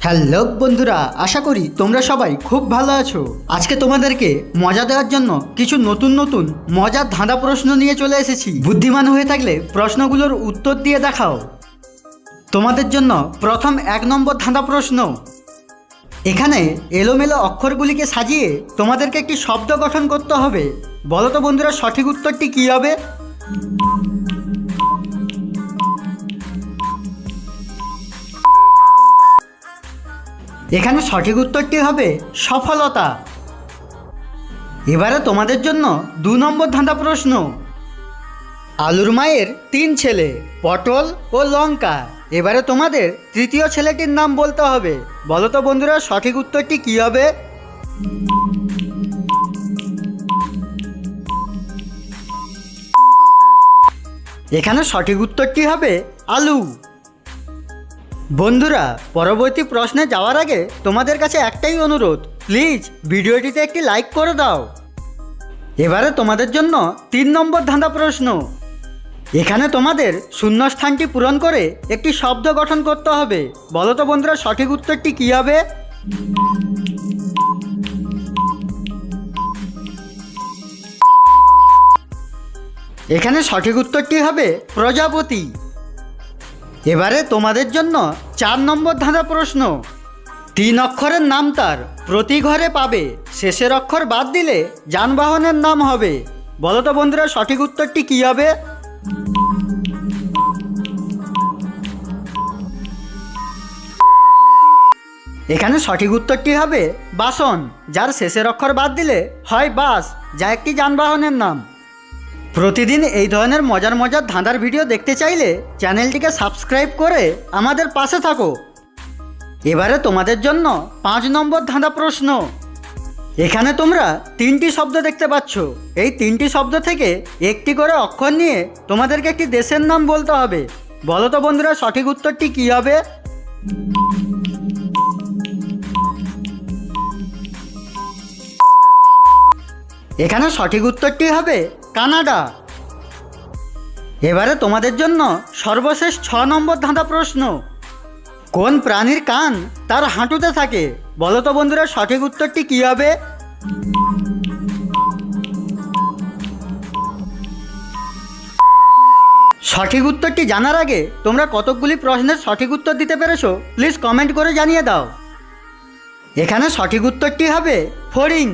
Hello বন্ধুরা, আশা করি তোমরা সবাই খুব ভালো আছো। আজকে তোমাদেরকে মজা দেওয়ার জন্য কিছু নতুন নতুন মজার ধাঁধা প্রশ্ন নিয়ে চলে এসেছি। বুদ্ধিমান হয়ে থাকলে প্রশ্নগুলোর উত্তর দিয়ে দেখাও। তোমাদের জন্য প্রথম 1 নম্বর ধাঁধা প্রশ্ন। এখানে এলোমেলো অক্ষরগুলিকে সাজিয়ে তোমাদেরকে একটি শব্দ গঠন করতে হবে। বলো তো বন্ধুরা, সঠিক উত্তরটি কী হবে? এখানে সঠিক উত্তরটি হবে সফলতা। এবারে তোমাদের জন্য 2 নম্বর ধাঁধা প্রশ্ন। আলুর মায়ের 3 ছেলে, পটল ও লঙ্কা। এবারে তোমাদের তৃতীয় ছেলেটির নাম বলতে হবে। বলো তো বন্ধুরা, সঠিক উত্তরটি কী হবে? এখানে সঠিক উত্তরটি হবে আলু। বন্ধুরা, পরবর্তী প্রশ্নে যাওয়ার আগে তোমাদের কাছে একটাই অনুরোধ, প্লিজ ভিডিওটিতে একটি লাইক করে দাও। এবারে তোমাদের জন্য 3 নম্বর ধাঁধা প্রশ্ন। এখানে তোমাদের শূন্যস্থানটি পূরণ করে একটি শব্দ গঠন করতে হবে। বলো তো বন্ধুরা, সঠিক উত্তরটি কী হবে? এখানে সঠিক উত্তরটি হবে প্রজাপতি। এবারে তোমাদের জন্য 4 নম্বর ধাঁধা প্রশ্ন। 3 অক্ষরের নাম তার, প্রতি ঘরে পাবে, শেষের অক্ষর বাদ দিলে যানবাহনের নাম হবে। বলো তো বন্ধুরা, সঠিক উত্তরটি কী হবে? এখানে সঠিক উত্তরটি হবে বাসন, যার শেষের অক্ষর বাদ দিলে হয় বাস, যা একটি যানবাহনের নাম। প্রতিদিন এই ধরনের মজার মজার ধাঁধার ভিডিও দেখতে চাইলে চ্যানেলটিকে সাবস্ক্রাইব করে আমাদের পাশে থাকো। এবারে তোমাদের জন্য 5 নম্বর ধাঁধা প্রশ্ন। এখানে তোমরা 3টি শব্দ দেখতে পাচ্ছ। এই 3টি শব্দ থেকে একটি করে অক্ষর নিয়ে তোমাদেরকে একটি দেশের নাম বলতে হবে। বলো তো বন্ধুরা, সঠিক উত্তরটি কী হবে? এখানে সঠিক উত্তরটি হবে কানাডা। এবারে তোমাদের জন্য সর্বশেষ 6 নম্বর ধাঁধা প্রশ্ন। কোন প্রাণীর কান তার হাঁটুতে থাকে? বলো তো বন্ধুরা, সঠিক উত্তরটি কী হবে? সঠিক উত্তরটি জানার আগে তোমরা কতকগুলি প্রশ্নের সঠিক উত্তর দিতে পেরেছো প্লিজ কমেন্ট করে জানিয়ে দাও। এখানে সঠিক উত্তরটি হবে ফড়িং।